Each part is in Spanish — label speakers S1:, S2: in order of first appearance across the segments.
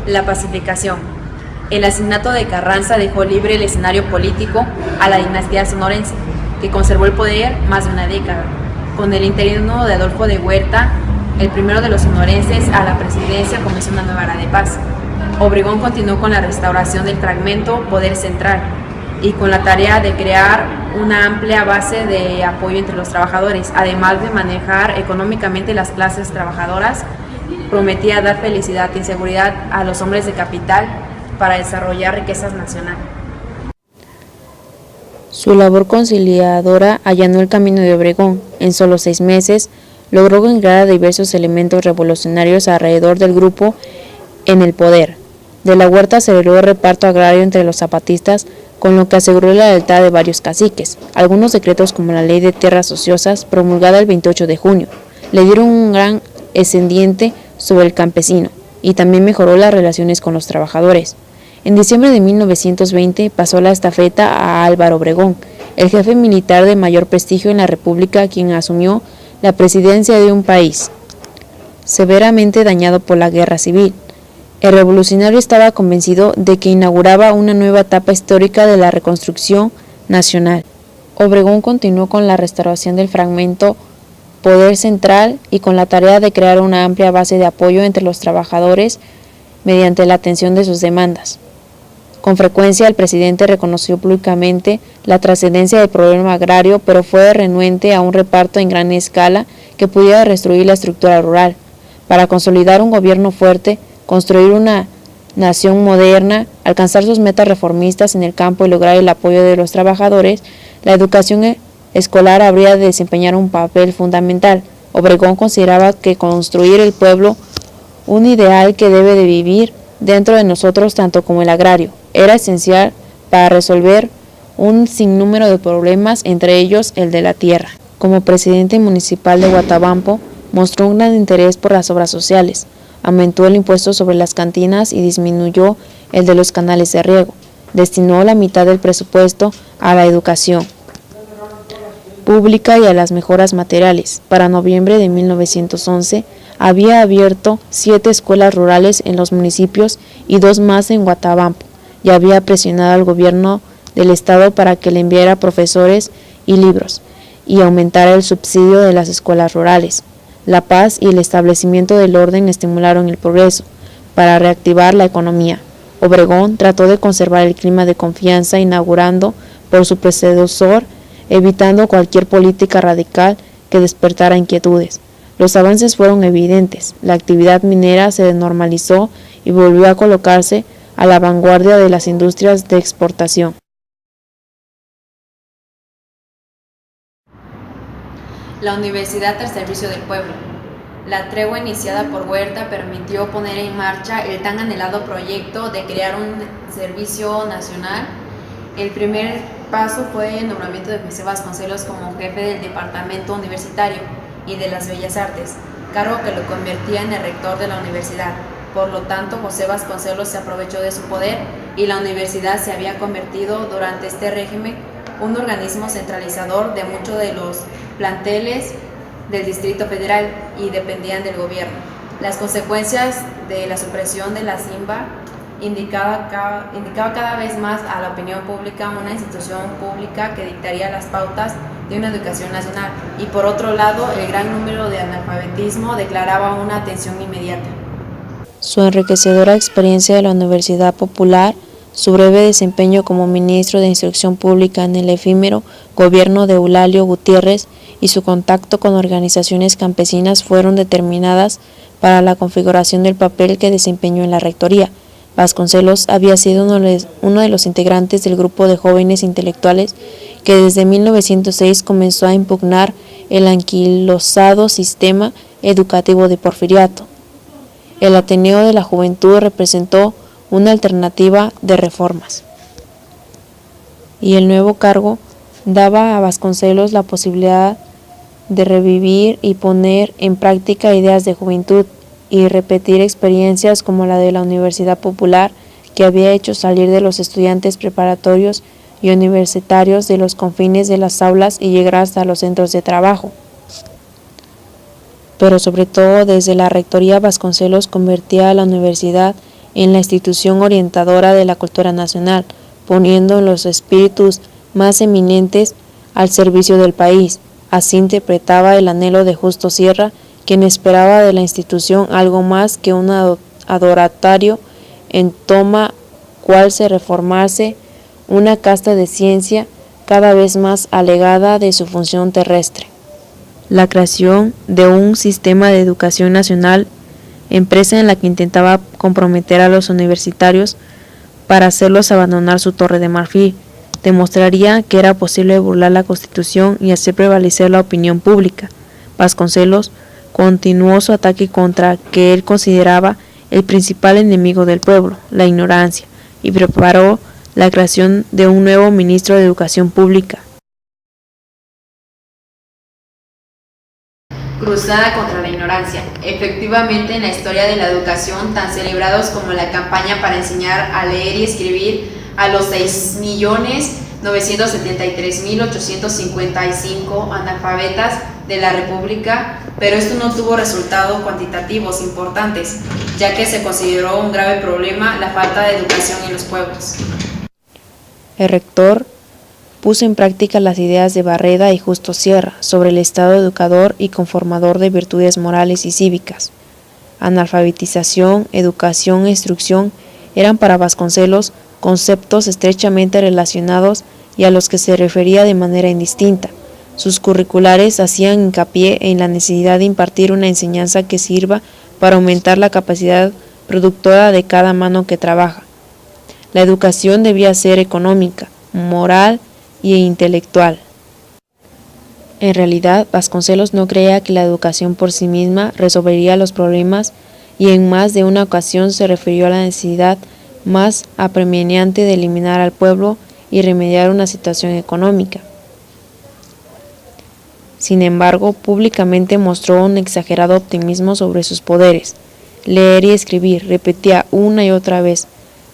S1: La pacificación. El asesinato de Carranza dejó libre el escenario político a la dinastía sonorense, que conservó el poder más de una década. Con el interino de Adolfo de Huerta, el primero de los sonorenses a la presidencia, comenzó una nueva era de paz. Obregón continuó con la restauración del fragmento poder central y con la tarea de crear una amplia base de apoyo entre los trabajadores, además de manejar económicamente las clases trabajadoras. Prometía dar felicidad y seguridad a los hombres de capital para desarrollar riquezas nacionales.
S2: Su labor conciliadora allanó el camino de Obregón. En solo 6 meses, logró congregar a diversos elementos revolucionarios alrededor del grupo en el poder. De la Huerta aceleró el reparto agrario entre los zapatistas, con lo que aseguró la lealtad de varios caciques. Algunos decretos, como la Ley de Tierras Ociosas, promulgada el 28 de junio, le dieron un gran ascendiente sobre el campesino y también mejoró las relaciones con los trabajadores. En diciembre de 1920 pasó la estafeta a Álvaro Obregón, el jefe militar de mayor prestigio en la República, quien asumió la presidencia de un país severamente dañado por la guerra civil. El revolucionario estaba convencido de que inauguraba una nueva etapa histórica de la reconstrucción nacional. Obregón continuó con la restauración del fragmento poder central y con la tarea de crear una amplia base de apoyo entre los trabajadores mediante la atención de sus demandas. Con frecuencia el presidente reconoció públicamente la trascendencia del problema agrario, pero fue renuente a un reparto en gran escala que pudiera destruir la estructura rural. Para consolidar un gobierno fuerte, construir una nación moderna, alcanzar sus metas reformistas en el campo y lograr el apoyo de los trabajadores, la educación escolar habría de desempeñar un papel fundamental. Obregón consideraba que construir el pueblo, un ideal que debe de vivir dentro de nosotros tanto como el agrario, era esencial para resolver un sinnúmero de problemas, entre ellos el de la tierra. Como presidente municipal de Guatabampo, mostró un gran interés por las obras sociales, aumentó el impuesto sobre las cantinas y disminuyó el de los canales de riego, destinó la mitad del presupuesto a la educación pública y a las mejoras materiales. Para noviembre de 1911, había abierto 7 escuelas rurales en los municipios y 2 más en Guatabampo, y había presionado al gobierno del estado para que le enviara profesores y libros, y aumentara el subsidio de las escuelas rurales. La paz y el establecimiento del orden estimularon el progreso. Para reactivar la economía, Obregón trató de conservar el clima de confianza, inaugurando por su predecesor, evitando cualquier política radical que despertara inquietudes. Los avances fueron evidentes, la actividad minera se normalizó y volvió a colocarse a la vanguardia de las industrias de exportación.
S1: La Universidad al servicio del pueblo. La tregua iniciada por Huerta permitió poner en marcha el tan anhelado proyecto de crear un servicio nacional. El primer paso fue el nombramiento de José Vasconcelos como jefe del departamento universitario y de las Bellas Artes, cargo que lo convertía en el rector de la universidad. Por lo tanto, José Vasconcelos se aprovechó de su poder y la universidad se había convertido durante este régimen un organismo centralizador de muchos de los planteles del Distrito Federal y dependían del gobierno. Las consecuencias de la supresión de la CIMBA indicaba cada vez más a la opinión pública una institución pública que dictaría las pautas de una educación nacional, y por otro lado el gran número de analfabetismo declaraba una atención inmediata.
S2: Su enriquecedora experiencia de la Universidad Popular, su breve desempeño como ministro de Instrucción Pública en el efímero gobierno de Eulalio Gutiérrez y su contacto con organizaciones campesinas fueron determinadas para la configuración del papel que desempeñó en la rectoría. Vasconcelos había sido uno de los integrantes del grupo de jóvenes intelectuales que desde 1906 comenzó a impugnar el anquilosado sistema educativo de Porfiriato. El Ateneo de la Juventud representó una alternativa de reformas, y el nuevo cargo daba a Vasconcelos la posibilidad de revivir y poner en práctica ideas de juventud y repetir experiencias como la de la Universidad Popular, que había hecho salir de los estudiantes preparatorios y universitarios de los confines de las aulas y llegar hasta los centros de trabajo. Pero sobre todo desde la rectoría, Vasconcelos convertía a la universidad en la institución orientadora de la cultura nacional, poniendo los espíritus más eminentes al servicio del país. Así interpretaba el anhelo de Justo Sierra, quien esperaba de la institución algo más que un adoratorio en toma cual se reformase una casta de ciencia cada vez más alejada de su función terrestre. La creación de un sistema de educación nacional, empresa en la que intentaba comprometer a los universitarios para hacerlos abandonar su torre de marfil, demostraría que era posible burlar la Constitución y hacer prevalecer la opinión pública. Vasconcelos continuó su ataque contra que él consideraba el principal enemigo del pueblo, la ignorancia, y preparó la creación de un nuevo ministro de Educación Pública.
S1: Cruzada contra la ignorancia. Efectivamente, en la historia de la educación, tan celebrados como la campaña para enseñar a leer y escribir a los 6.973.855 analfabetas de la República, pero esto no tuvo resultados cuantitativos importantes, ya que se consideró un grave problema la falta de educación en los pueblos.
S2: El rector puso en práctica las ideas de Barreda y Justo Sierra sobre el Estado educador y conformador de virtudes morales y cívicas. Analfabetización, educación e instrucción eran para Vasconcelos conceptos estrechamente relacionados y a los que se refería de manera indistinta. Sus curriculares hacían hincapié en la necesidad de impartir una enseñanza que sirva para aumentar la capacidad productora de cada mano que trabaja. La educación debía ser económica, moral y intelectual. En realidad, Vasconcelos no creía que la educación por sí misma resolvería los problemas y en más de una ocasión se refirió a la necesidad más apremiante de eliminar al pueblo y remediar una situación económica. Sin embargo, públicamente mostró un exagerado optimismo sobre sus poderes. Leer y escribir, repetía una y otra vez,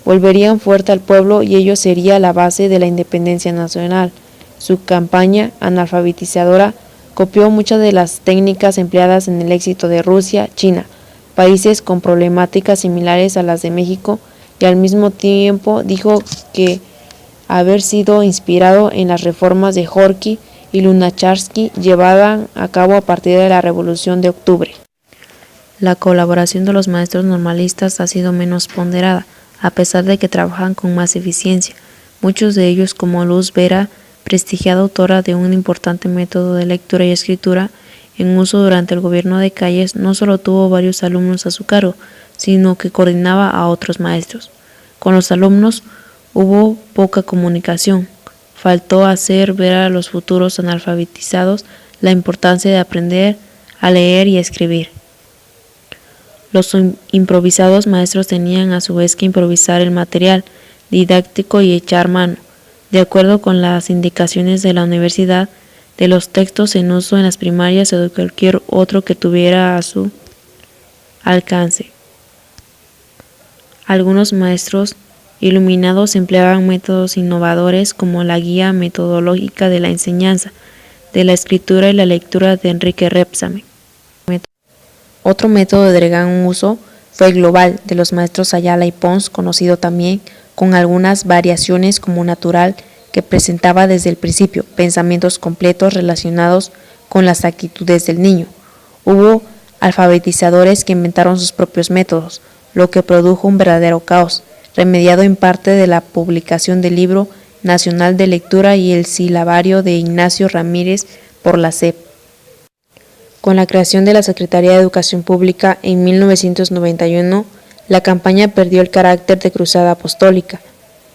S2: volverían fuerte al pueblo y ello sería la base de la independencia nacional. Su campaña analfabetizadora copió muchas de las técnicas empleadas en el éxito de Rusia, China, países con problemáticas similares a las de México, y al mismo tiempo dijo que haber sido inspirado en las reformas de Gorki y Lunacharsky llevadas a cabo a partir de la Revolución de Octubre. La colaboración de los maestros normalistas ha sido menos ponderada, a pesar de que trabajan con más eficiencia. Muchos de ellos, como Luz Vera, prestigiada autora de un importante método de lectura y escritura en uso durante el gobierno de Calles, no solo tuvo varios alumnos a su cargo, sino que coordinaba a otros maestros. Con los alumnos hubo poca comunicación. Faltó hacer ver a los futuros analfabetizados la importancia de aprender a leer y escribir. Los improvisados maestros tenían a su vez que improvisar el material didáctico y echar mano, de acuerdo con las indicaciones de la universidad, de los textos en uso en las primarias o de cualquier otro que tuviera a su alcance. Algunos maestros iluminados empleaban métodos innovadores como la guía metodológica de la enseñanza, de la escritura y la lectura de Enrique Repsamen. Otro método de gran uso fue el global de los maestros Ayala y Pons, conocido también con algunas variaciones como natural, que presentaba desde el principio pensamientos completos relacionados con las actitudes del niño. Hubo alfabetizadores que inventaron sus propios métodos, lo que produjo un verdadero caos, remediado en parte de la publicación del Libro Nacional de Lectura y el Silabario de Ignacio Ramírez por la SEP. Con la creación de la Secretaría de Educación Pública en 1991, la campaña perdió el carácter de cruzada apostólica.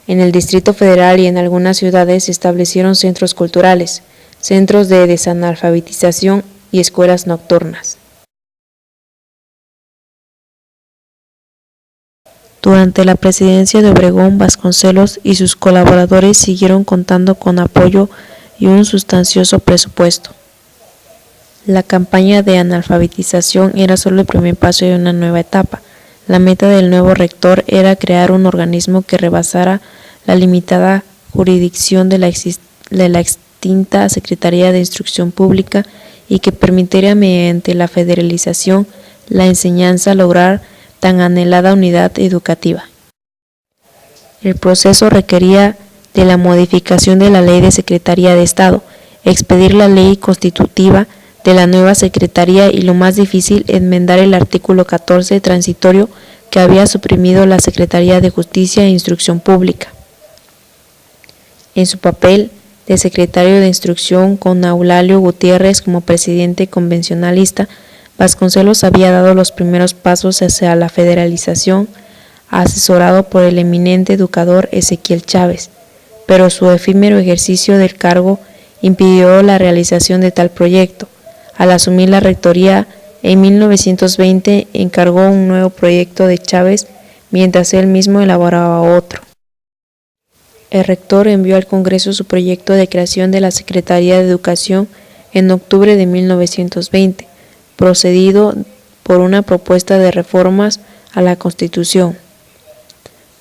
S2: En el Distrito Federal y en algunas ciudades se establecieron centros culturales, centros de desanalfabetización y escuelas nocturnas. Durante la presidencia de Obregón, Vasconcelos y sus colaboradores siguieron contando con apoyo y un sustancioso presupuesto. La campaña de analfabetización era solo el primer paso de una nueva etapa. La meta del nuevo rector era crear un organismo que rebasara la limitada jurisdicción de la extinta Secretaría de Instrucción Pública y que permitiera mediante la federalización la enseñanza lograr tan anhelada unidad educativa. El proceso requería de la modificación de la Ley de Secretaría de Estado, expedir la ley constitutiva de la nueva Secretaría y, lo más difícil, enmendar el artículo 14 transitorio que había suprimido la Secretaría de Justicia e Instrucción Pública. En su papel de secretario de Instrucción, con Eulalio Gutiérrez como presidente convencionalista, Vasconcelos había dado los primeros pasos hacia la federalización, asesorado por el eminente educador Ezequiel Chávez, pero su efímero ejercicio del cargo impidió la realización de tal proyecto. Al asumir la rectoría en 1920, encargó un nuevo proyecto de Chávez, mientras él mismo elaboraba otro. El rector envió al Congreso su proyecto de creación de la Secretaría de Educación en octubre de 1920, procedido por una propuesta de reformas a la Constitución.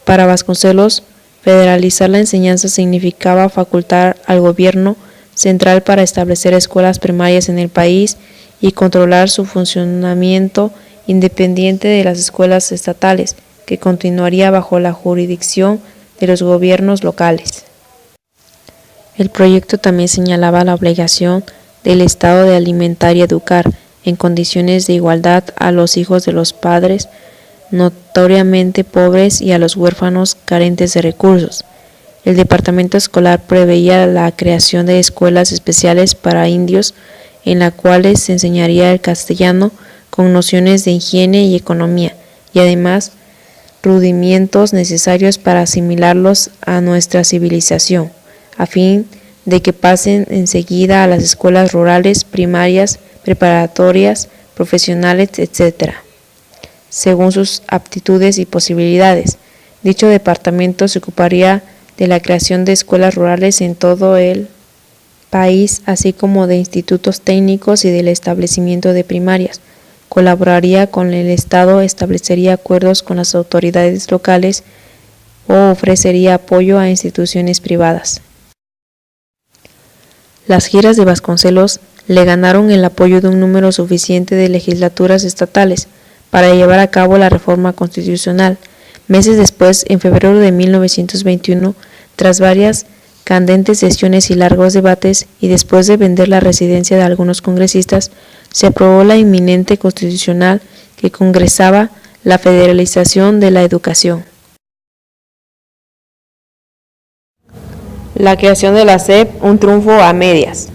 S2: Para Vasconcelos, federalizar la enseñanza significaba facultar al gobierno central para establecer escuelas primarias en el país y controlar su funcionamiento independiente de las escuelas estatales, que continuaría bajo la jurisdicción de los gobiernos locales. El proyecto también señalaba la obligación del Estado de alimentar y educar en condiciones de igualdad a los hijos de los padres notoriamente pobres y a los huérfanos carentes de recursos. El departamento escolar preveía la creación de escuelas especiales para indios, en las cuales se enseñaría el castellano con nociones de higiene y economía, y además rudimientos necesarios para asimilarlos a nuestra civilización, a fin de que pasen enseguida a las escuelas rurales, primarias, preparatorias, profesionales, etc., según sus aptitudes y posibilidades. Dicho departamento se ocuparía de la creación de escuelas rurales en todo el país, así como de institutos técnicos y del establecimiento de primarias. Colaboraría con el Estado, establecería acuerdos con las autoridades locales o ofrecería apoyo a instituciones privadas. Las giras de Vasconcelos le ganaron el apoyo de un número suficiente de legislaturas estatales para llevar a cabo la reforma constitucional. Meses después, en febrero de 1921, tras varias candentes sesiones y largos debates, y después de vender la residencia de algunos congresistas, se aprobó la inminente constitucional que congresaba la federalización de la educación. La creación de la SEP, un triunfo a medias.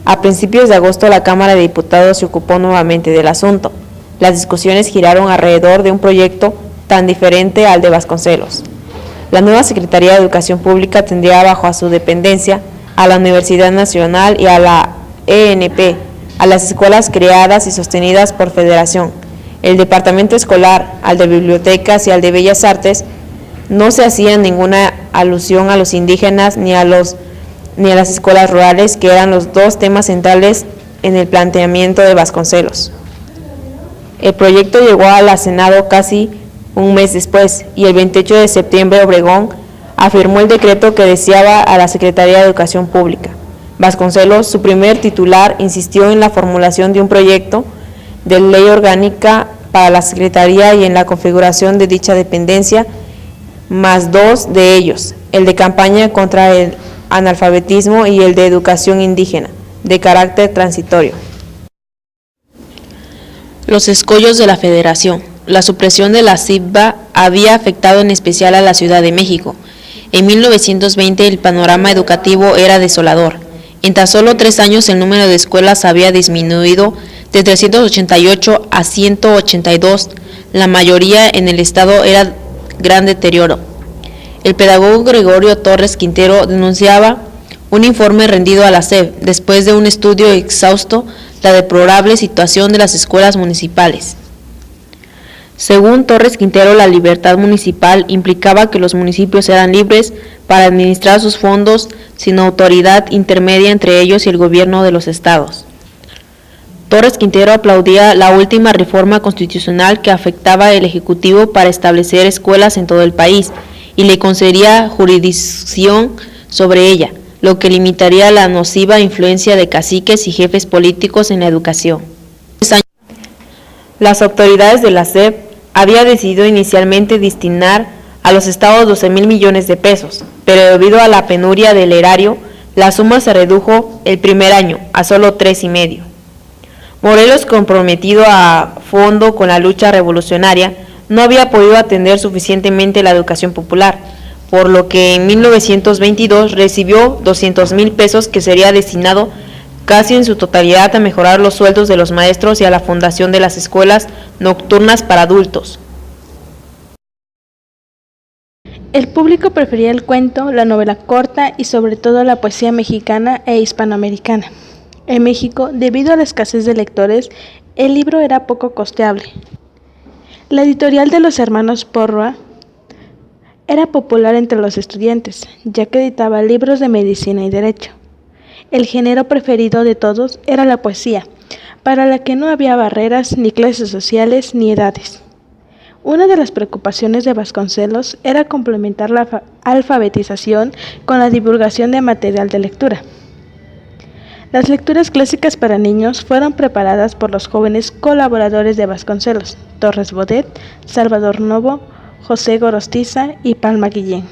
S2: A principios de agosto, la Cámara de Diputados se ocupó nuevamente del asunto. Las discusiones giraron alrededor de un proyecto tan diferente al de Vasconcelos. La nueva Secretaría de Educación Pública tendría bajo su dependencia a la Universidad Nacional y a la ENP, a las escuelas creadas y sostenidas por federación. El departamento escolar, al de bibliotecas y al de bellas artes, no se hacía ninguna alusión a los indígenas ni a las escuelas rurales, que eran los dos temas centrales en el planteamiento de Vasconcelos. El proyecto llegó al Senado casi un mes después, y el 28 de septiembre Obregón afirmó el decreto que deseaba a la Secretaría de Educación Pública. Vasconcelos, su primer titular, insistió en la formulación de un proyecto de ley orgánica para la Secretaría y en la configuración de dicha dependencia, más dos de ellos, el de campaña contra el analfabetismo y el de educación indígena, de carácter transitorio. Los escollos de la Federación. La supresión de la SIVA había afectado en especial a la Ciudad de México. En 1920 el panorama educativo era desolador. En tan solo 3 años el número de escuelas había disminuido de 388 a 182. La mayoría en el estado era gran deterioro. El pedagogo Gregorio Torres Quintero denunciaba un informe rendido a la SEP después de un estudio exhausto la deplorable situación de las escuelas municipales. Según Torres Quintero, la libertad municipal implicaba que los municipios eran libres para administrar sus fondos sin autoridad intermedia entre ellos y el gobierno de los estados. Torres Quintero aplaudía la última reforma constitucional que afectaba el Ejecutivo para establecer escuelas en todo el país y le concedía jurisdicción sobre ella, lo que limitaría la nociva influencia de caciques y jefes políticos en la educación. Las autoridades de la SEP había decidido inicialmente destinar a los estados 12,000 millones de pesos, pero debido a la penuria del erario, la suma se redujo el primer año a solo 3,5. Morelos, comprometido a fondo con la lucha revolucionaria, no había podido atender suficientemente la educación popular, por lo que en 1922 recibió 200,000 pesos que sería destinado casi en su totalidad a mejorar los sueldos de los maestros y a la fundación de las escuelas nocturnas para adultos.
S3: El público prefería el cuento, la novela corta y sobre todo la poesía mexicana e hispanoamericana. En México, debido a la escasez de lectores, el libro era poco costeable. La editorial de los hermanos Porrúa era popular entre los estudiantes, ya que editaba libros de medicina y derecho. El género preferido de todos era la poesía, para la que no había barreras, ni clases sociales, ni edades. Una de las preocupaciones de Vasconcelos era complementar la alfabetización con la divulgación de material de lectura. Las lecturas clásicas para niños fueron preparadas por los jóvenes colaboradores de Vasconcelos, Torres Bodet, Salvador Novo, José Gorostiza y Palma Guillén.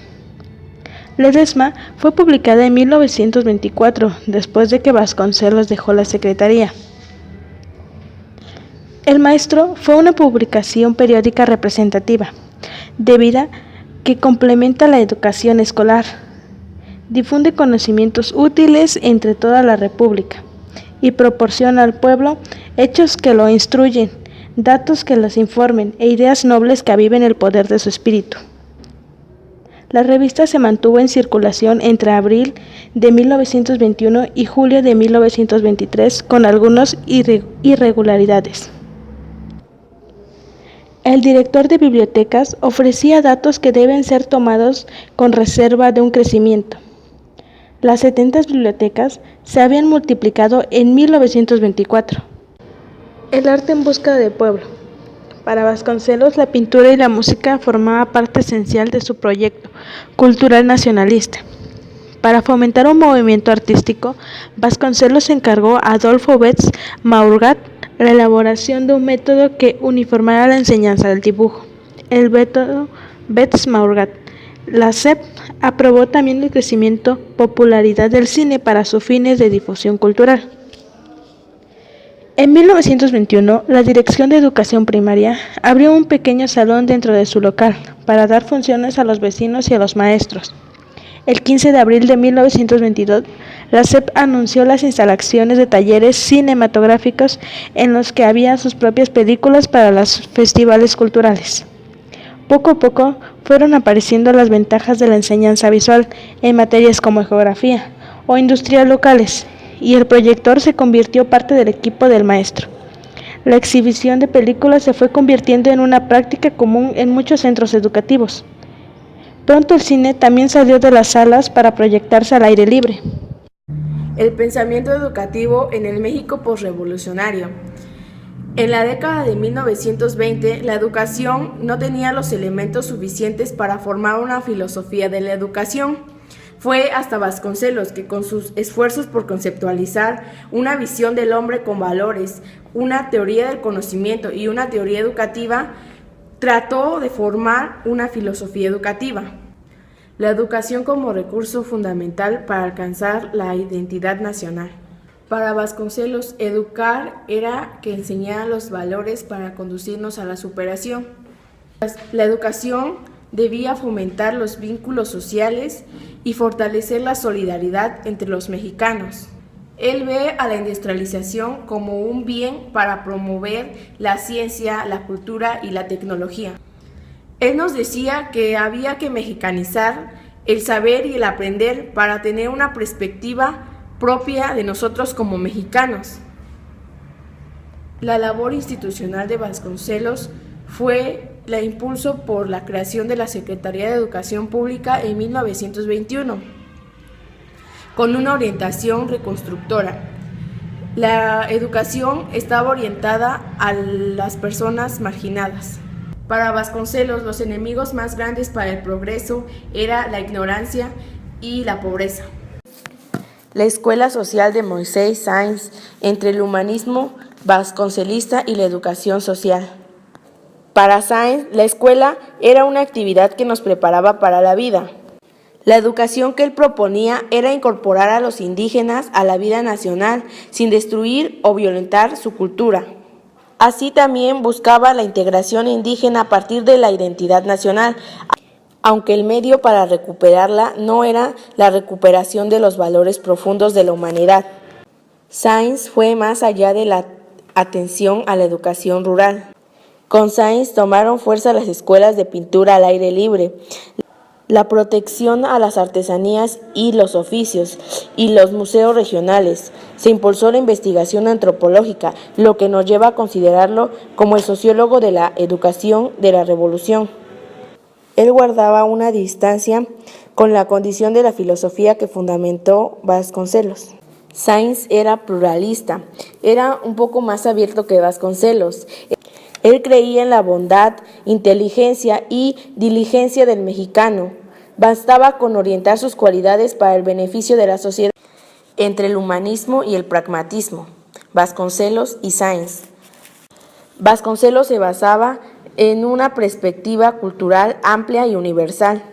S3: Ledesma fue publicada en 1924, después de que Vasconcelos dejó la secretaría. El Maestro fue una publicación periódica representativa, debida que complementa la educación escolar, difunde conocimientos útiles entre toda la República y proporciona al pueblo hechos que lo instruyen, datos que los informen e ideas nobles que aviven el poder de su espíritu. La revista se mantuvo en circulación entre abril de 1921 y julio de 1923 con algunas irregularidades. El director de bibliotecas ofrecía datos que deben ser tomados con reserva de un crecimiento. Las 70 bibliotecas se habían multiplicado en 1924. El arte en busca del pueblo. Para Vasconcelos, la pintura y la música formaban parte esencial de su proyecto cultural nacionalista. Para fomentar un movimiento artístico, Vasconcelos encargó a Adolfo Betz Maurgat la elaboración de un método que uniformara la enseñanza del dibujo, el método Betz Maurgat. La SEP aprobó también el crecimiento popularidad del cine para sus fines de difusión cultural. En 1921, la Dirección de Educación Primaria abrió un pequeño salón dentro de su local para dar funciones a los vecinos y a los maestros. El 15 de abril de 1922, la SEP anunció las instalaciones de talleres cinematográficos en los que había sus propias películas para los festivales culturales. Poco a poco fueron apareciendo las ventajas de la enseñanza visual en materias como geografía o industrias locales, y el proyector se convirtió parte del equipo del maestro. La exhibición de películas se fue convirtiendo en una práctica común en muchos centros educativos. Pronto el cine también salió de las salas para proyectarse al aire libre.
S4: El pensamiento educativo en el México posrevolucionario. En la década de 1920, la educación no tenía los elementos suficientes para formar una filosofía de la educación. Fue hasta Vasconcelos que, con sus esfuerzos por conceptualizar una visión del hombre con valores, una teoría del conocimiento y una teoría educativa, trató de formar una filosofía educativa. La educación como recurso fundamental para alcanzar la identidad nacional. Para Vasconcelos, educar era que enseñara los valores para conducirnos a la superación. La educación debía fomentar los vínculos sociales y fortalecer la solidaridad entre los mexicanos. Él ve a la industrialización como un bien para promover la ciencia, la cultura y la tecnología. Él nos decía que había que mexicanizar el saber y el aprender para tener una perspectiva propia de nosotros como mexicanos. La labor institucional de Vasconcelos fue el impulso por la creación de la Secretaría de Educación Pública en 1921, con una orientación reconstructora. La educación estaba orientada a las personas marginadas. Para Vasconcelos, los enemigos más grandes para el progreso era la ignorancia y la pobreza. La escuela social de Moisés Sáenz entre el humanismo vasconcelista y la educación social. Para Sáenz, la escuela era una actividad que nos preparaba para la vida. La educación que él proponía era incorporar a los indígenas a la vida nacional sin destruir o violentar su cultura. Así también buscaba la integración indígena a partir de la identidad nacional, aunque el medio para recuperarla no era la recuperación de los valores profundos de la humanidad. Sáenz fue más allá de la atención a la educación rural. Con Sáenz tomaron fuerza las escuelas de pintura al aire libre, la protección a las artesanías y los oficios, y los museos regionales. Se impulsó la investigación antropológica, lo que nos lleva a considerarlo como el sociólogo de la educación de la Revolución. Él guardaba una distancia con la condición de la filosofía que fundamentó Vasconcelos. Sáenz era pluralista, era un poco más abierto que Vasconcelos. Él creía en la bondad, inteligencia y diligencia del mexicano. Bastaba con orientar sus cualidades para el beneficio de la sociedad entre el humanismo y el pragmatismo. Vasconcelos y Sáenz. Vasconcelos se basaba en una perspectiva cultural amplia y universal.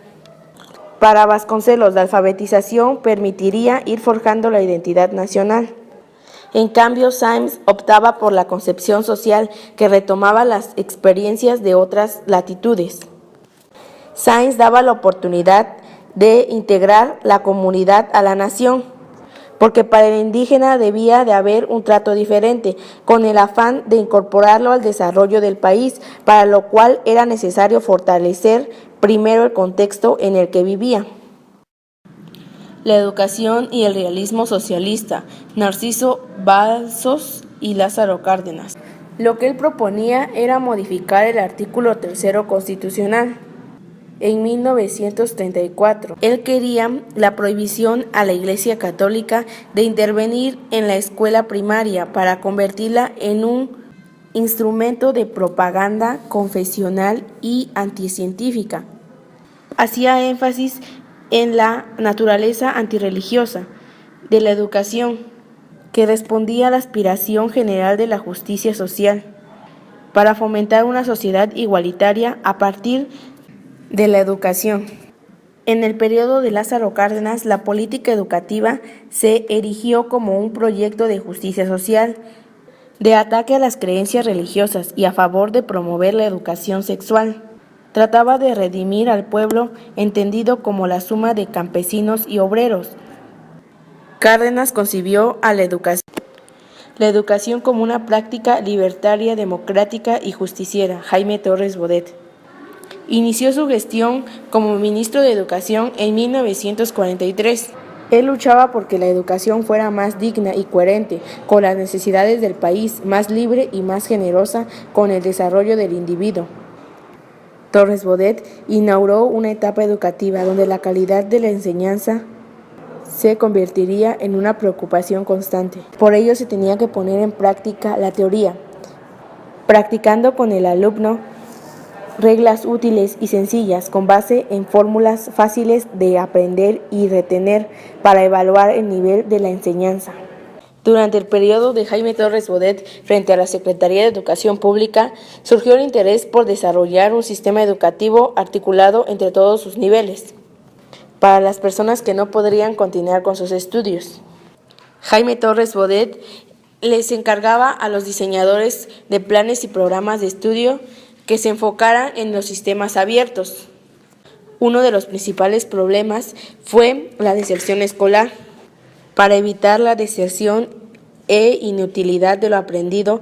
S4: Para Vasconcelos, la alfabetización permitiría ir forjando la identidad nacional. En cambio, Sáenz optaba por la concepción social que retomaba las experiencias de otras latitudes. Sáenz daba la oportunidad de integrar la comunidad a la nación, porque para el indígena debía de haber un trato diferente, con el afán de incorporarlo al desarrollo del país, para lo cual era necesario fortalecer primero el contexto en el que vivía. La educación y el realismo socialista, Narciso Balsos y Lázaro Cárdenas. Lo que él proponía era modificar el artículo 3 constitucional. En 1934, él quería la prohibición a la Iglesia Católica de intervenir en la escuela primaria para convertirla en un instrumento de propaganda confesional y anticientífica. Hacía énfasis en la naturaleza antirreligiosa de la educación, que respondía a la aspiración general de la justicia social, para fomentar una sociedad igualitaria a partir de la educación. En el periodo de Lázaro Cárdenas, la política educativa se erigió como un proyecto de justicia social, de ataque a las creencias religiosas y a favor de promover la educación sexual. Trataba de redimir al pueblo entendido como la suma de campesinos y obreros. Cárdenas concibió a la educación como una práctica libertaria, democrática y justiciera. Jaime Torres Bodet. Inició su gestión como ministro de Educación en 1943. Él luchaba porque la educación fuera más digna y coherente con las necesidades del país, más libre y más generosa con el desarrollo del individuo. Torres Bodet inauguró una etapa educativa donde la calidad de la enseñanza se convertiría en una preocupación constante. Por ello se tenía que poner en práctica la teoría, practicando con el alumno reglas útiles y sencillas con base en fórmulas fáciles de aprender y retener para evaluar el nivel de la enseñanza. Durante el periodo de Jaime Torres Bodet frente a la Secretaría de Educación Pública, surgió el interés por desarrollar un sistema educativo articulado entre todos sus niveles, para las personas que no podrían continuar con sus estudios. Jaime Torres Bodet les encargaba a los diseñadores de planes y programas de estudio que se enfocaran en los sistemas abiertos. Uno de los principales problemas fue la deserción escolar. Para evitar la deserción e inutilidad de lo aprendido,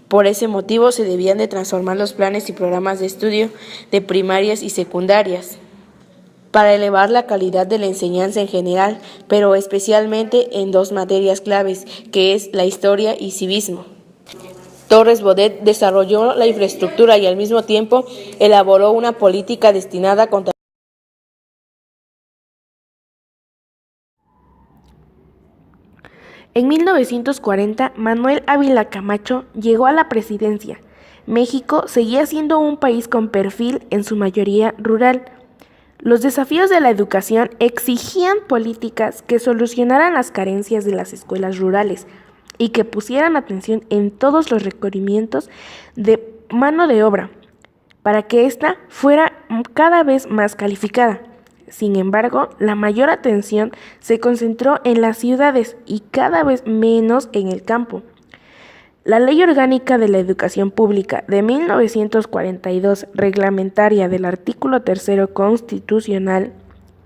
S4: por ese motivo se debían de transformar los planes y programas de estudio de primarias y secundarias, para elevar la calidad de la enseñanza en general, pero especialmente en dos materias claves, que es la historia y civismo. Torres Bodet desarrolló la infraestructura y al mismo tiempo elaboró una política destinada contra.
S3: En 1940, Manuel Ávila Camacho llegó a la presidencia. México seguía siendo un país con perfil en su mayoría rural. Los desafíos de la educación exigían políticas que solucionaran las carencias de las escuelas rurales y que pusieran atención en todos los requerimientos de mano de obra,
S4: para que ésta fuera cada vez más calificada. Sin embargo, la mayor atención se concentró en las ciudades y cada vez menos en el campo. La Ley Orgánica de la Educación Pública de 1942, reglamentaria del artículo 3 constitucional,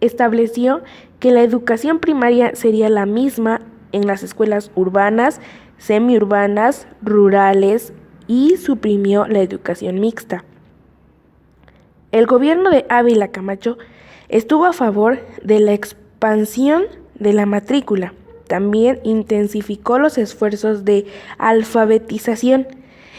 S4: estableció que la educación primaria sería la misma en las escuelas urbanas, semiurbanas, rurales y suprimió la educación mixta. El gobierno de Ávila Camacho estuvo a favor de la expansión de la matrícula. También intensificó los esfuerzos de alfabetización,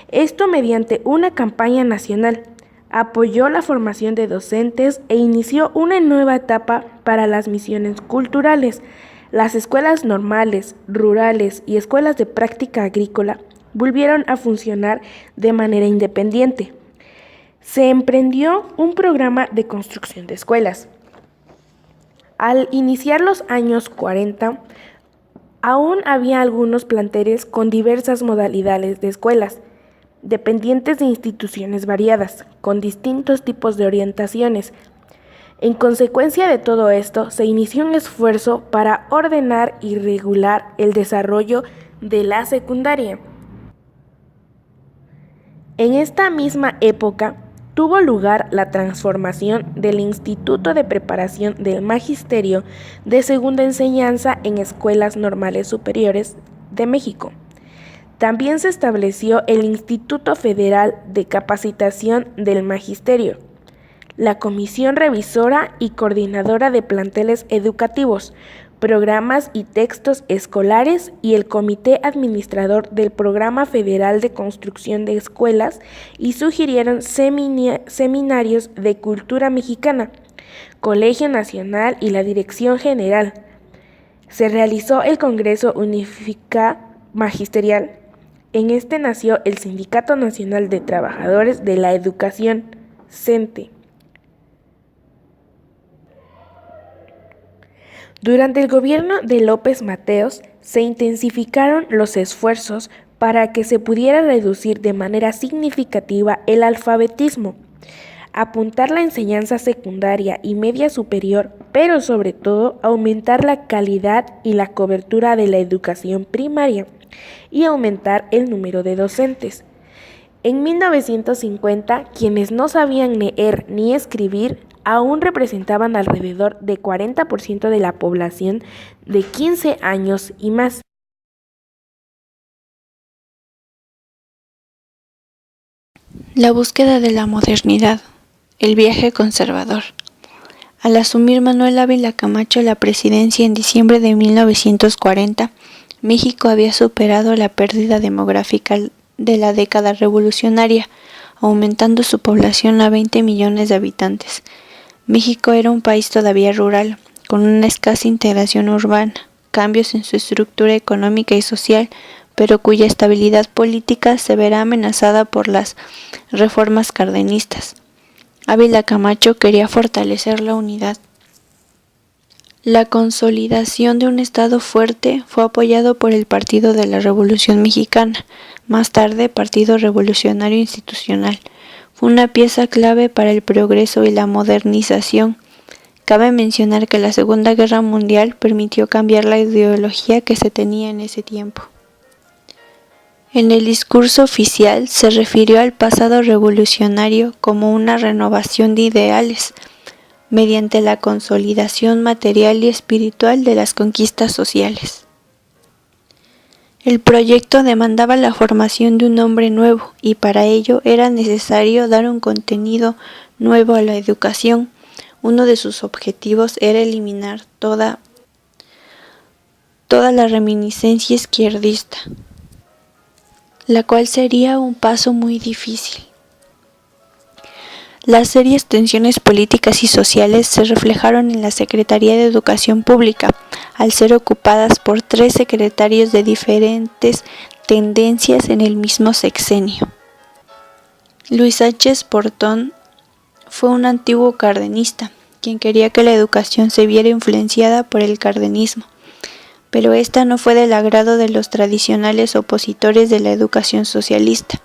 S4: esto mediante una campaña nacional. Apoyó la formación de docentes e inició una nueva etapa para las misiones culturales. Las escuelas normales, rurales y escuelas de práctica agrícola volvieron a funcionar de manera independiente. Se emprendió un programa de construcción de escuelas. Al iniciar los años 40, aún había algunos planteles con diversas modalidades de escuelas, dependientes de instituciones variadas, con distintos tipos de orientaciones. En consecuencia de todo esto, se inició un esfuerzo para ordenar y regular el desarrollo de la secundaria. En esta misma época, tuvo lugar la transformación del Instituto de Preparación del Magisterio de Segunda Enseñanza en Escuelas Normales Superiores de México. También se estableció el Instituto Federal de Capacitación del Magisterio, la Comisión Revisora y Coordinadora de Planteles Educativos, Programas y Textos Escolares y el Comité Administrador del Programa Federal de Construcción de Escuelas y sugirieron seminarios de cultura mexicana, Colegio Nacional y la Dirección General. Se realizó el Congreso Magisterial. En este nació el Sindicato Nacional de Trabajadores de la Educación, CENTE. Durante el gobierno de López Mateos se intensificaron los esfuerzos para que se pudiera reducir de manera significativa el alfabetismo, apuntar la enseñanza secundaria y media superior, pero sobre todo aumentar la calidad y la cobertura de la educación primaria y aumentar el número de docentes. En 1950, quienes no sabían leer ni escribir aún representaban alrededor de 40% de la población de 15 años y más.
S5: La búsqueda de la modernidad, el viaje conservador. Al asumir Manuel Ávila Camacho la presidencia en diciembre de 1940, México había superado la pérdida demográfica de la década revolucionaria, aumentando su población a 20 millones de habitantes. México era un país todavía rural, con una escasa integración urbana, cambios en su estructura económica y social, pero cuya estabilidad política se verá amenazada por las reformas cardenistas. Ávila Camacho quería fortalecer la unidad. La consolidación de un Estado fuerte fue apoyado por el Partido de la Revolución Mexicana, más tarde Partido Revolucionario Institucional. Fue una pieza clave para el progreso y la modernización. Cabe mencionar que la Segunda Guerra Mundial permitió cambiar la ideología que se tenía en ese tiempo. En el discurso oficial se refirió al pasado revolucionario como una renovación de ideales, mediante la consolidación material y espiritual de las conquistas sociales. El proyecto demandaba la formación de un hombre nuevo y para ello era necesario dar un contenido nuevo a la educación. Uno de sus objetivos era eliminar toda la reminiscencia izquierdista, la cual sería un paso muy difícil. Las serias tensiones políticas y sociales se reflejaron en la Secretaría de Educación Pública, al ser ocupadas por 3 secretarios de diferentes tendencias en el mismo sexenio. Luis Sánchez Portón fue un antiguo cardenista, quien quería que la educación se viera influenciada por el cardenismo, pero esta no fue del agrado de los tradicionales opositores de la educación socialista.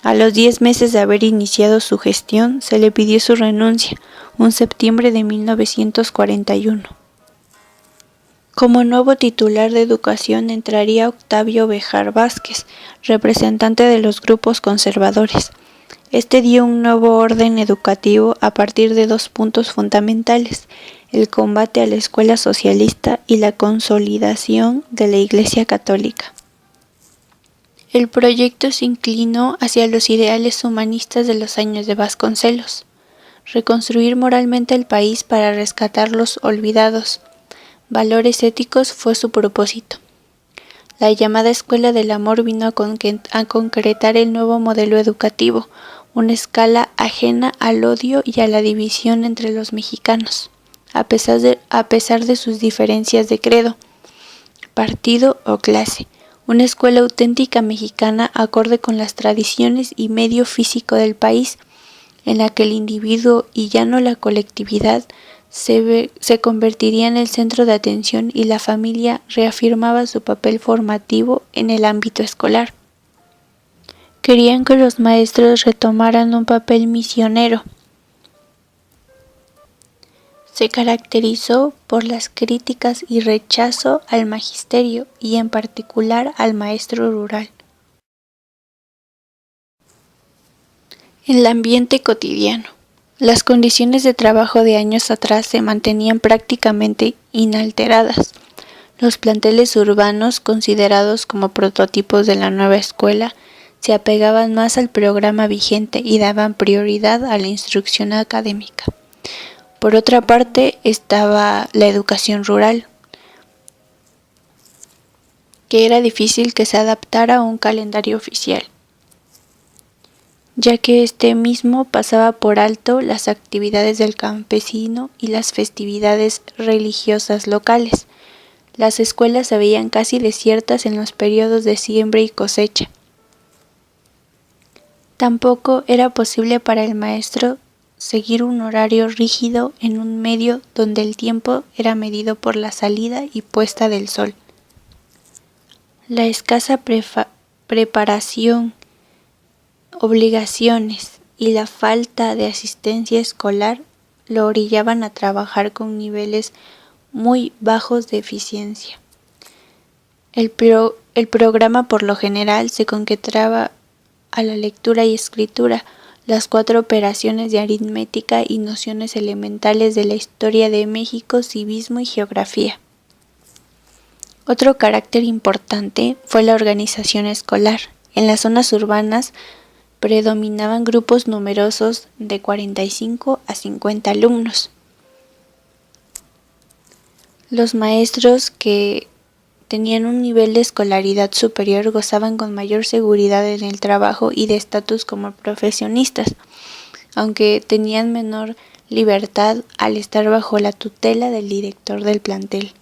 S5: A los 10 meses de haber iniciado su gestión, se le pidió su renuncia, un septiembre de 1941. Como nuevo titular de Educación entraría Octavio Béjar Vázquez, representante de los grupos conservadores. Este dio un nuevo orden educativo a partir de 2 puntos fundamentales: el combate a la escuela socialista y la consolidación de la Iglesia Católica. El proyecto se inclinó hacia los ideales humanistas de los años de Vasconcelos: reconstruir moralmente el país para rescatar los olvidados. Valores éticos fue su propósito. La llamada Escuela del Amor vino a concretar el nuevo modelo educativo, una escala ajena al odio y a la división entre los mexicanos, a pesar de sus diferencias de credo, partido o clase. Una escuela auténtica mexicana acorde con las tradiciones y medio físico del país, en la que el individuo y ya no la colectividad se convertiría en el centro de atención y la familia reafirmaba su papel formativo en el ámbito escolar. Querían que los maestros retomaran un papel misionero. Se caracterizó por las críticas y rechazo al magisterio y en particular al maestro rural. En el ambiente cotidiano, las condiciones de trabajo de años atrás se mantenían prácticamente inalteradas. Los planteles urbanos, considerados como prototipos de la nueva escuela, se apegaban más al programa vigente y daban prioridad a la instrucción académica. Por otra parte, estaba la educación rural, que era difícil que se adaptara a un calendario oficial, ya que este mismo pasaba por alto las actividades del campesino y las festividades religiosas locales. Las escuelas se veían casi desiertas en los periodos de siembra y cosecha. Tampoco era posible para el maestro seguir un horario rígido en un medio donde el tiempo era medido por la salida y puesta del sol. La escasa preparación, obligaciones y la falta de asistencia escolar lo orillaban a trabajar con niveles muy bajos de eficiencia. El programa por lo general se concentraba a la lectura y escritura, las 4 operaciones de aritmética y nociones elementales de la historia de México, civismo y geografía. Otro carácter importante fue la organización escolar. En las zonas urbanas predominaban grupos numerosos de 45 a 50 alumnos. Los maestros que tenían un nivel de escolaridad superior gozaban con mayor seguridad en el trabajo y de estatus como profesionistas, aunque tenían menor libertad al estar bajo la tutela del director del plantel.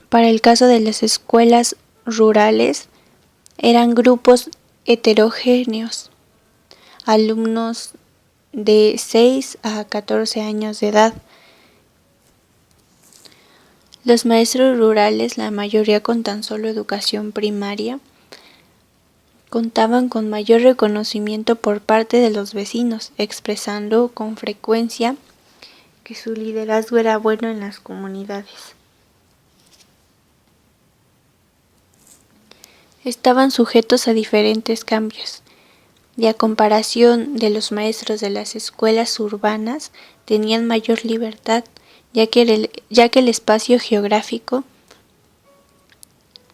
S5: Para el caso de las escuelas rurales, eran grupos heterogéneos, alumnos de 6 a 14 años de edad. Los maestros rurales, la mayoría con tan solo educación primaria, contaban con mayor reconocimiento por parte de los vecinos, expresando con frecuencia que su liderazgo era bueno en las comunidades. Estaban sujetos a diferentes cambios, y a comparación de los maestros de las escuelas urbanas, tenían mayor libertad, ya que el espacio geográfico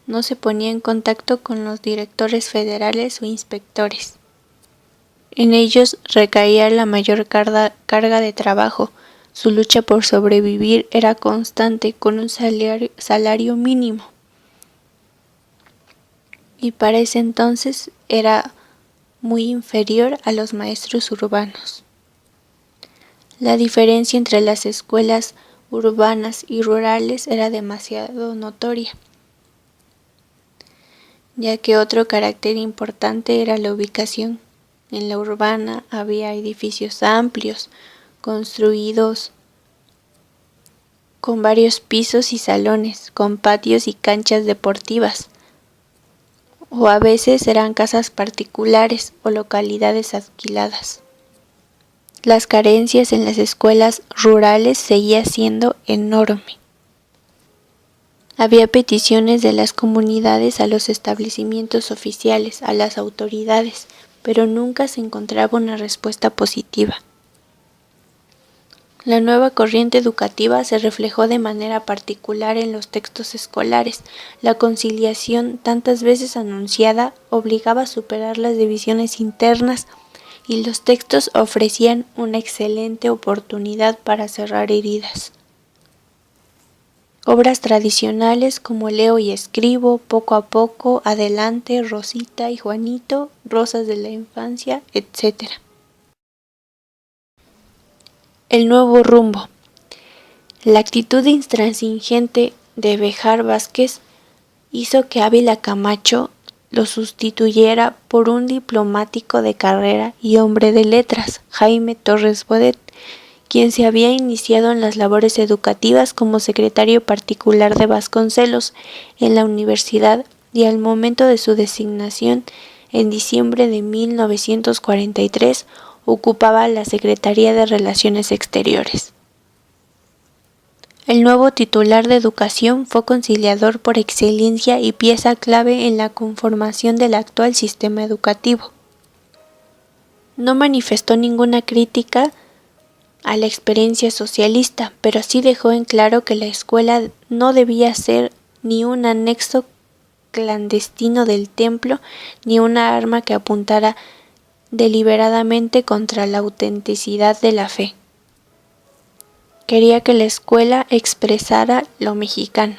S5: no se ponía en contacto con los directores federales o inspectores. En ellos recaía la mayor carga de trabajo. Su lucha por sobrevivir era constante, con un salario mínimo. Y para ese entonces era muy inferior a los maestros urbanos. La diferencia entre las escuelas urbanas y rurales era demasiado notoria, ya que otro carácter importante era la ubicación. En la urbana había edificios amplios, construidos con varios pisos y salones, con patios y canchas deportivas. o a veces eran casas particulares o localidades alquiladas. Las carencias en las escuelas rurales seguía siendo enorme. Había peticiones de las comunidades a los establecimientos oficiales, a las autoridades, pero nunca se encontraba una respuesta positiva. La nueva corriente educativa se reflejó de manera particular en los textos escolares. La conciliación, tantas veces anunciada, obligaba a superar las divisiones internas y los textos ofrecían una excelente oportunidad para cerrar heridas. Obras tradicionales como Leo y Escribo, Poco a Poco, Adelante, Rosita y Juanito, Rosas de la Infancia, etc. El nuevo rumbo. La actitud intransigente de Béjar Vázquez hizo que Ávila Camacho lo sustituyera por un diplomático de carrera y hombre de letras, Jaime Torres Bodet, quien se había iniciado en las labores educativas como secretario particular de Vasconcelos en la universidad y al momento de su designación, en diciembre de 1943, ocupaba la Secretaría de Relaciones Exteriores. El nuevo titular de Educación fue conciliador por excelencia y pieza clave en la conformación del actual sistema educativo. No manifestó ninguna crítica a la experiencia socialista, pero sí dejó en claro que la escuela no debía ser ni un anexo clandestino del templo, ni una arma que apuntara deliberadamente contra la autenticidad de la fe. Quería que la escuela expresara lo mexicano.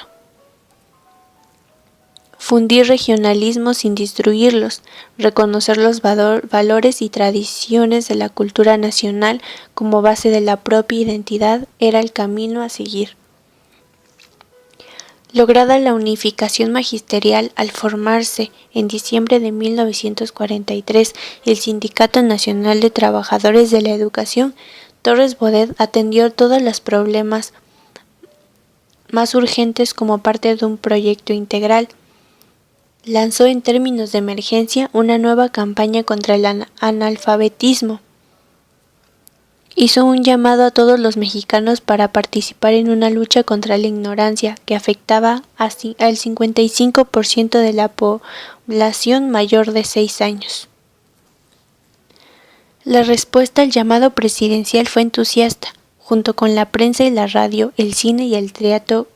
S5: Fundir regionalismos sin destruirlos, reconocer los valores y tradiciones de la cultura nacional como base de la propia identidad era el camino a seguir. Lograda la unificación magisterial al formarse en diciembre de 1943 el Sindicato Nacional de Trabajadores de la Educación, Torres Bodet atendió todos los problemas más urgentes como parte de un proyecto integral. Lanzó en términos de emergencia una nueva campaña contra el analfabetismo. Hizo un llamado a todos los mexicanos para participar en una lucha contra la ignorancia que afectaba al 55% de la población mayor de 6 años. La respuesta al llamado presidencial fue entusiasta. Junto con la prensa y la radio, el cine y el teatro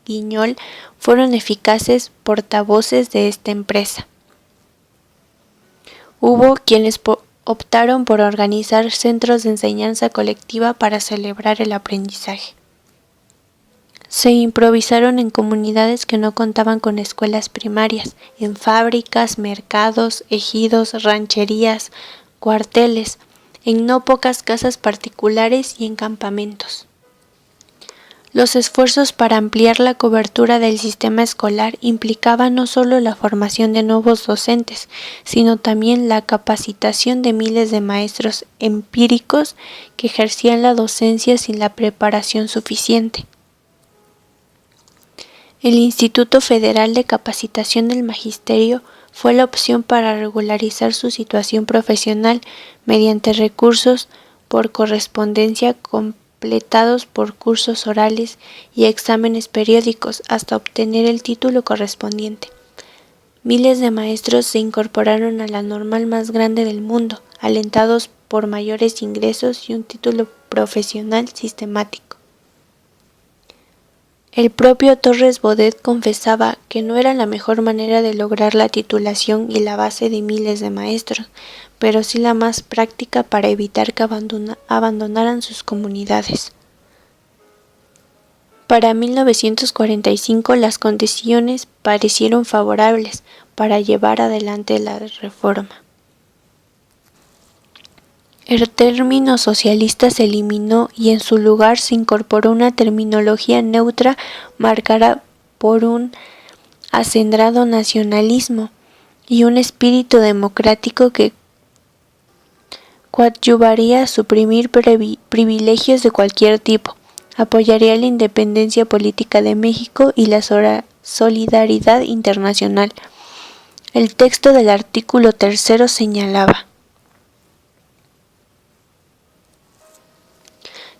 S5: guiñol fueron eficaces portavoces de esta empresa. Hubo quienes optaron por organizar centros de enseñanza colectiva para celebrar el aprendizaje. Se improvisaron en comunidades que no contaban con escuelas primarias, en fábricas, mercados, ejidos, rancherías, cuarteles, en no pocas casas particulares y en campamentos. Los esfuerzos para ampliar la cobertura del sistema escolar implicaban no solo la formación de nuevos docentes, sino también la capacitación de miles de maestros empíricos que ejercían la docencia sin la preparación suficiente. El Instituto Federal de Capacitación del Magisterio fue la opción para regularizar su situación profesional mediante recursos por correspondencia completados por cursos orales y exámenes periódicos hasta obtener el título correspondiente. Miles de maestros se incorporaron a la normal más grande del mundo, alentados por mayores ingresos y un título profesional sistemático. El propio Torres Bodet confesaba que no era la mejor manera de lograr la titulación y la base de miles de maestros, pero sí la más práctica para evitar que abandonaran sus comunidades. Para 1945 las condiciones parecieron favorables para llevar adelante la reforma. El término socialista se eliminó y en su lugar se incorporó una terminología neutra marcada por un acendrado nacionalismo y un espíritu democrático que coadyuvaría a suprimir privilegios de cualquier tipo, apoyaría la independencia política de México y la solidaridad internacional. El texto del artículo 3 señalaba: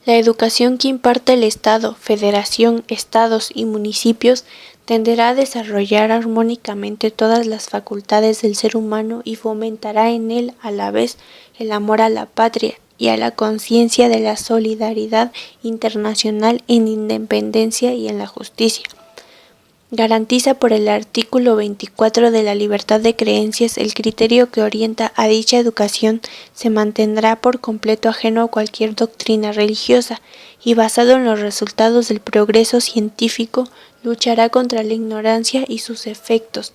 S5: la educación que imparte el Estado, Federación, Estados y municipios tenderá a desarrollar armónicamente todas las facultades del ser humano y fomentará en él a la vez el amor a la patria y a la conciencia de la solidaridad internacional en independencia y en la justicia. Garantiza por el artículo 24 de la libertad de creencias el criterio que orienta a dicha educación se mantendrá por completo ajeno a cualquier doctrina religiosa y basado en los resultados del progreso científico luchará contra la ignorancia y sus efectos,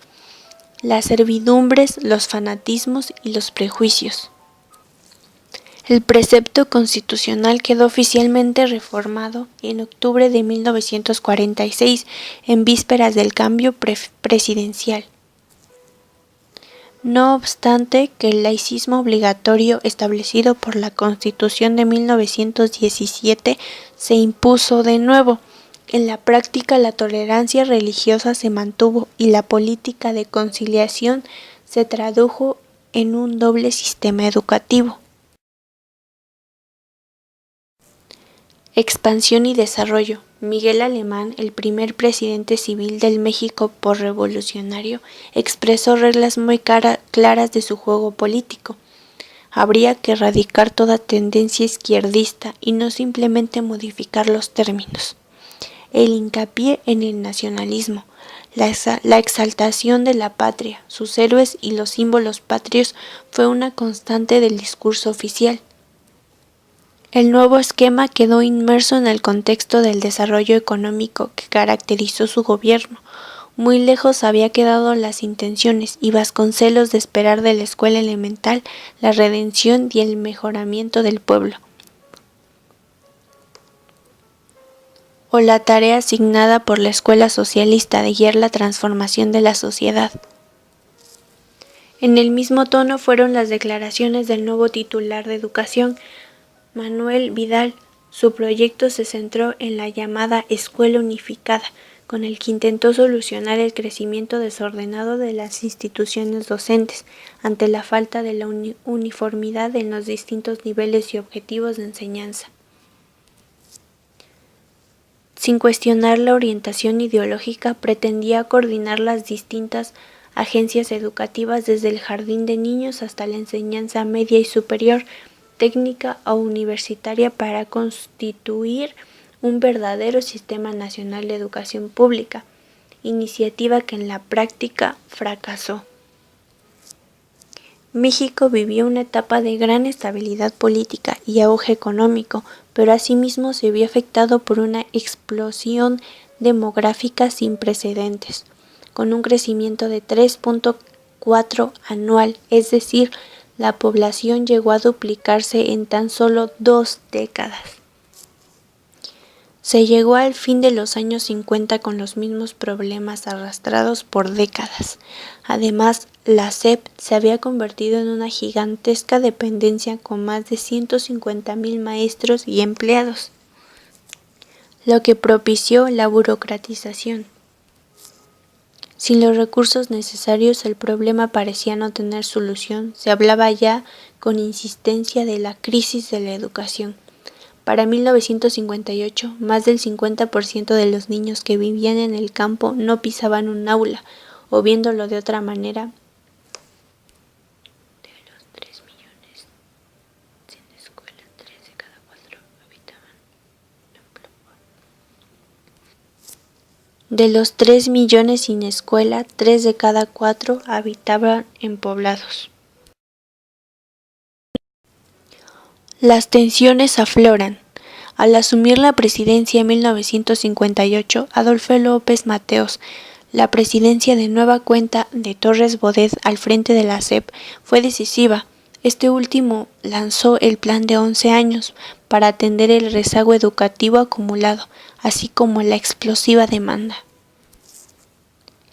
S5: las servidumbres, los fanatismos y los prejuicios. El precepto constitucional quedó oficialmente reformado en octubre de 1946, en vísperas del cambio presidencial. No obstante que el laicismo obligatorio establecido por la Constitución de 1917 se impuso de nuevo, en la práctica la tolerancia religiosa se mantuvo y la política de conciliación se tradujo en un doble sistema educativo. Expansión y desarrollo. Miguel Alemán, el primer presidente civil del México posrevolucionario, expresó reglas muy claras de su juego político. Habría que erradicar toda tendencia izquierdista y no simplemente modificar los términos. El hincapié en el nacionalismo, la exaltación de la patria, sus héroes y los símbolos patrios fue una constante del discurso oficial. El nuevo esquema quedó inmerso en el contexto del desarrollo económico que caracterizó su gobierno. Muy lejos había quedado las intenciones y Vasconcelos de esperar de la escuela elemental la redención y el mejoramiento del pueblo, o la tarea asignada por la escuela socialista de guiar la transformación de la sociedad. En el mismo tono fueron las declaraciones del nuevo titular de Educación, Manuel Vidal. Su proyecto se centró en la llamada Escuela Unificada, con el que intentó solucionar el crecimiento desordenado de las instituciones docentes ante la falta de la uniformidad en los distintos niveles y objetivos de enseñanza. Sin cuestionar la orientación ideológica, pretendía coordinar las distintas agencias educativas desde el jardín de niños hasta la enseñanza media y superior, técnica o universitaria para constituir un verdadero sistema nacional de educación pública, iniciativa que en la práctica fracasó. México vivió una etapa de gran estabilidad política y auge económico, pero asimismo se vio afectado por una explosión demográfica sin precedentes, con un crecimiento de 3.4 anual, es decir, la población llegó a duplicarse en tan solo 2 décadas. Se llegó al fin de los años 50 con los mismos problemas arrastrados por décadas. Además, la SEP se había convertido en una gigantesca dependencia con más de 150,000 maestros y empleados, lo que propició la burocratización. Sin los recursos necesarios, el problema parecía no tener solución. Se hablaba ya con insistencia de la crisis de la educación. Para 1958, más del 50% de los niños que vivían en el campo no pisaban un aula, o viéndolo de otra manera, de los 3 millones sin escuela, 3 de cada 4 habitaban en poblados. De los 3 millones sin escuela, 3 de cada 4 habitaban en poblados. Las tensiones afloran. Al asumir la presidencia en 1958, Adolfo López Mateos, la presidencia de nueva cuenta de Torres Bodet al frente de la SEP fue decisiva. Este último lanzó el plan de 11 años para atender el rezago educativo acumulado, así como la explosiva demanda.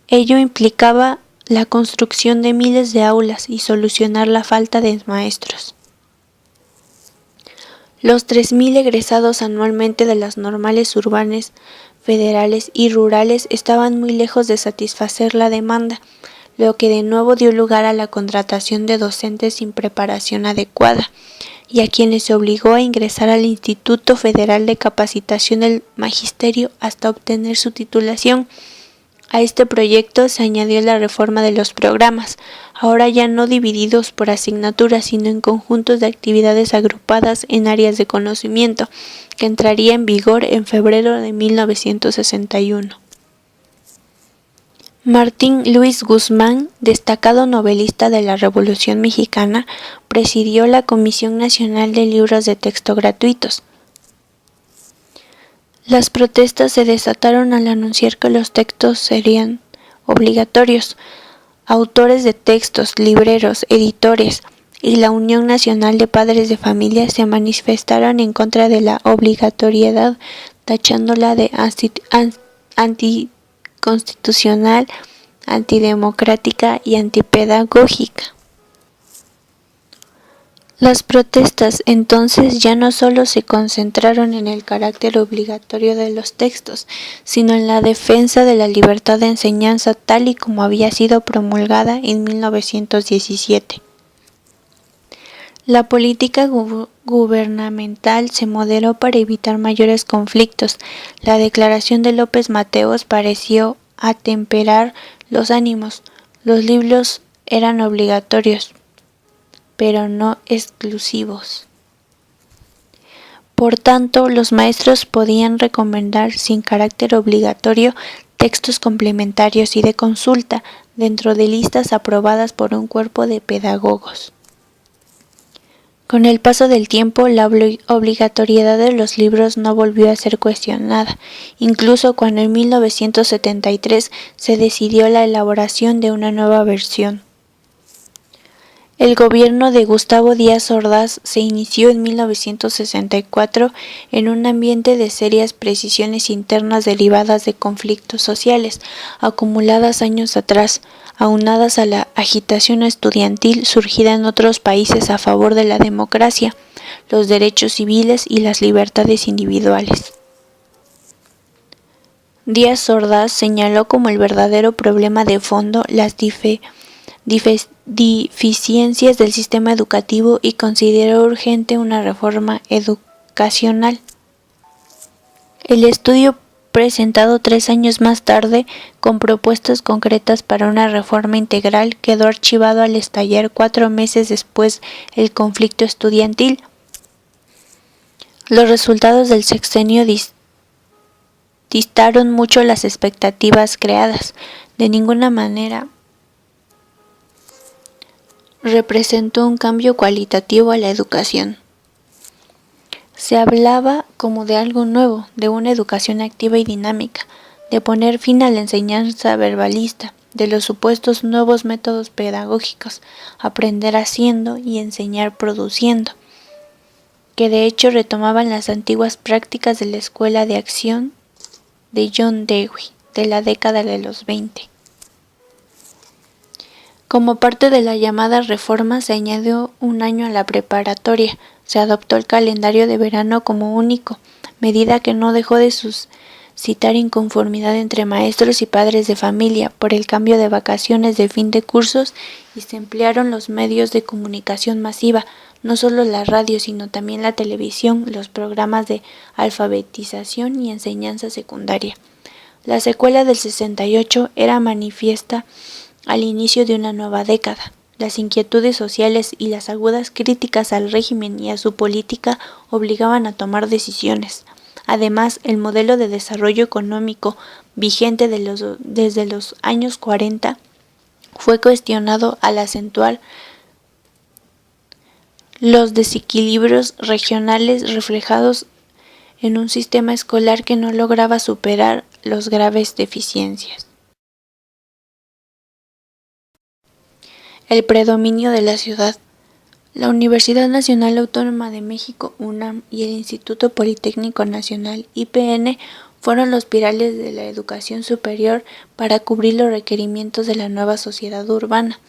S5: Ello implicaba la construcción de miles de aulas y solucionar la falta de maestros. Los 3,000 egresados anualmente de las normales urbanas, federales y rurales estaban muy lejos de satisfacer la demanda. lo que de nuevo dio lugar a la contratación de docentes sin preparación adecuada, y a quienes se obligó a ingresar al Instituto Federal de Capacitación del Magisterio hasta obtener su titulación. A este proyecto se añadió la reforma de los programas, ahora ya no divididos por asignaturas, sino en conjuntos de actividades agrupadas en áreas de conocimiento, que entraría en vigor en febrero de 1961. Martín Luis Guzmán, destacado novelista de la Revolución Mexicana, presidió la Comisión Nacional de Libros de Texto Gratuitos. Las protestas se desataron al anunciar que los textos serían obligatorios. Autores de textos, libreros, editores y la Unión Nacional de Padres de Familia se manifestaron en contra de la obligatoriedad, tachándola de anticonstitucional, antidemocrática y antipedagógica. Las protestas entonces ya no solo se concentraron en el carácter obligatorio de los textos, sino en la defensa de la libertad de enseñanza tal y como había sido promulgada en 1917. La política gubernamental se moderó para evitar mayores conflictos. La declaración de López Mateos pareció atemperar los ánimos. Los libros eran obligatorios, pero no exclusivos. Por tanto, los maestros podían recomendar sin carácter obligatorio textos complementarios y de consulta dentro de listas aprobadas por un cuerpo de pedagogos. Con el paso del tiempo, la obligatoriedad de los libros no volvió a ser cuestionada, incluso cuando en 1973 se decidió la elaboración de una nueva versión. El gobierno de Gustavo Díaz Ordaz se inició en 1964 en un ambiente de serias precisiones internas derivadas de conflictos sociales acumuladas años atrás, aunadas a la agitación estudiantil surgida en otros países a favor de la democracia, los derechos civiles y las libertades individuales. Díaz Ordaz señaló como el verdadero problema de fondo las deficiencias del sistema educativo y consideró urgente una reforma educacional. El estudio, presentado 3 años más tarde con propuestas concretas para una reforma integral, quedó archivado al estallar 4 meses después el conflicto estudiantil. Los resultados del sexenio distaron mucho las expectativas creadas. De ninguna manera representó un cambio cualitativo a la educación. Se hablaba como de algo nuevo, de una educación activa y dinámica, de poner fin a la enseñanza verbalista, de los supuestos nuevos métodos pedagógicos, aprender haciendo y enseñar produciendo, que de hecho retomaban las antiguas prácticas de la Escuela de Acción de John Dewey, de la década de los 20. Como parte de la llamada reforma se añadió un año a la preparatoria, se adoptó el calendario de verano como único, medida que no dejó de suscitar inconformidad entre maestros y padres de familia por el cambio de vacaciones de fin de cursos, y se emplearon los medios de comunicación masiva, no solo la radio sino también la televisión, los programas de alfabetización y enseñanza secundaria. La secuela del 68 era manifiesta al inicio de una nueva década. Las inquietudes sociales y las agudas críticas al régimen y a su política obligaban a tomar decisiones. Además, el modelo de desarrollo económico vigente desde los años 40 fue cuestionado al acentuar los desequilibrios regionales reflejados en un sistema escolar que no lograba superar las graves deficiencias. El predominio de la ciudad. La Universidad Nacional Autónoma de México, UNAM, y el Instituto Politécnico Nacional, IPN, fueron los pilares de la educación superior para cubrir los requerimientos de la nueva sociedad urbana.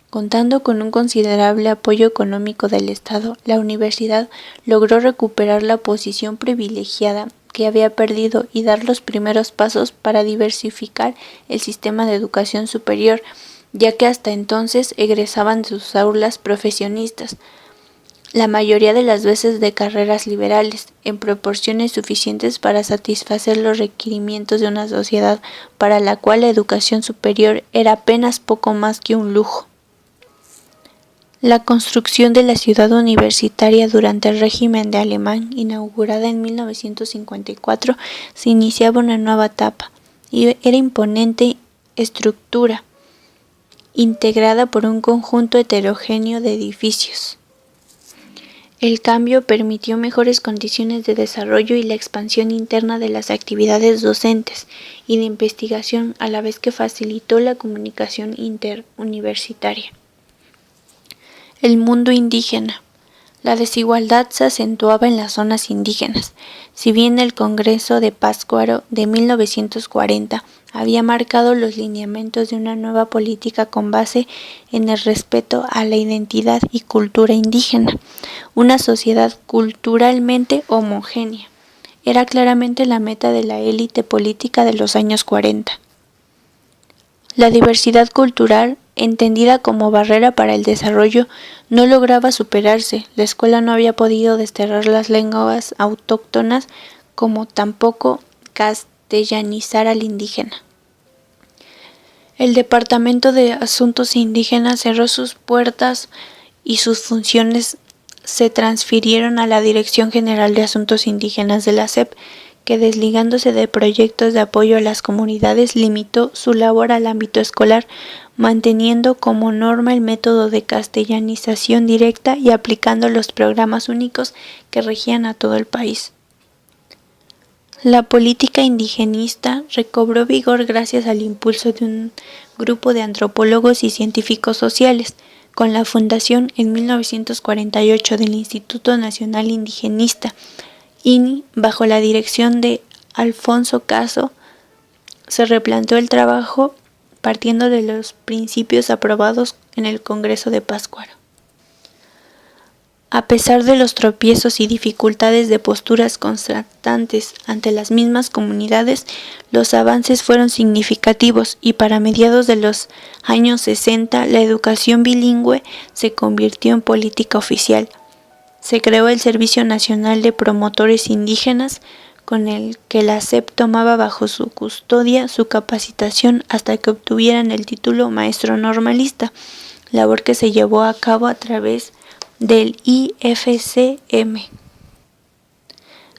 S5: Contando con un considerable apoyo económico del Estado, la universidad logró recuperar la posición privilegiada que había perdido y dar los primeros pasos para diversificar el sistema de educación superior, ya que hasta entonces egresaban de sus aulas profesionistas, la mayoría de las veces de carreras liberales, en proporciones suficientes para satisfacer los requerimientos de una sociedad para la cual la educación superior era apenas poco más que un lujo. La construcción de la ciudad universitaria durante el régimen de Alemán, inaugurada en 1954, se iniciaba una nueva etapa, y era imponente estructura, integrada por un conjunto heterogéneo de edificios. El cambio permitió mejores condiciones de desarrollo y la expansión interna de las actividades docentes y de investigación, a la vez que facilitó la comunicación interuniversitaria. El mundo indígena. La desigualdad se acentuaba en las zonas indígenas. Si bien el Congreso de Pátzcuaro de 1940 había marcado los lineamientos de una nueva política con base en el respeto a la identidad y cultura indígena, una sociedad culturalmente homogénea, era claramente la meta de la élite política de los años 40. La diversidad cultural, entendida como barrera para el desarrollo, no lograba superarse. La escuela no había podido desterrar las lenguas autóctonas, como tampoco castellanizar al indígena. El Departamento de Asuntos Indígenas cerró sus puertas y sus funciones se transfirieron a la Dirección General de Asuntos Indígenas de la SEP, que desligándose de proyectos de apoyo a las comunidades limitó su labor al ámbito escolar, manteniendo como norma el método de castellanización directa y aplicando los programas únicos que regían a todo el país. La política indigenista recobró vigor gracias al impulso de un grupo de antropólogos y científicos sociales, con la fundación en 1948 del Instituto Nacional Indigenista, INI, bajo la dirección de Alfonso Caso. Se replanteó el trabajo partiendo de los principios aprobados en el Congreso de Pátzcuaro. A pesar de los tropiezos y dificultades de posturas constantes ante las mismas comunidades, los avances fueron significativos y para mediados de los años 60 la educación bilingüe se convirtió en política oficial. Se creó el Servicio Nacional de Promotores Indígenas, con el que la SEP tomaba bajo su custodia su capacitación hasta que obtuvieran el título maestro normalista, labor que se llevó a cabo a través del IFCM.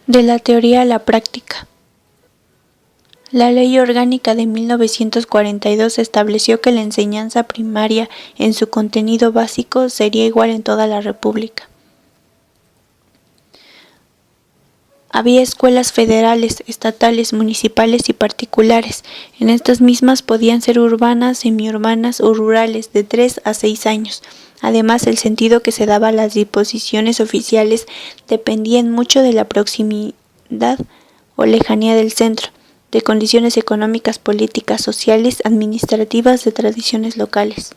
S5: De la teoría a la práctica. La Ley Orgánica de 1942 estableció que la enseñanza primaria en su contenido básico sería igual en toda la República. Había escuelas federales, estatales, municipales y particulares. En estas mismas podían ser urbanas, semiurbanas o rurales, de 3 a 6 años. Además, el sentido que se daba a las disposiciones oficiales dependían mucho de la proximidad o lejanía del centro, de condiciones económicas, políticas, sociales, administrativas, de tradiciones locales.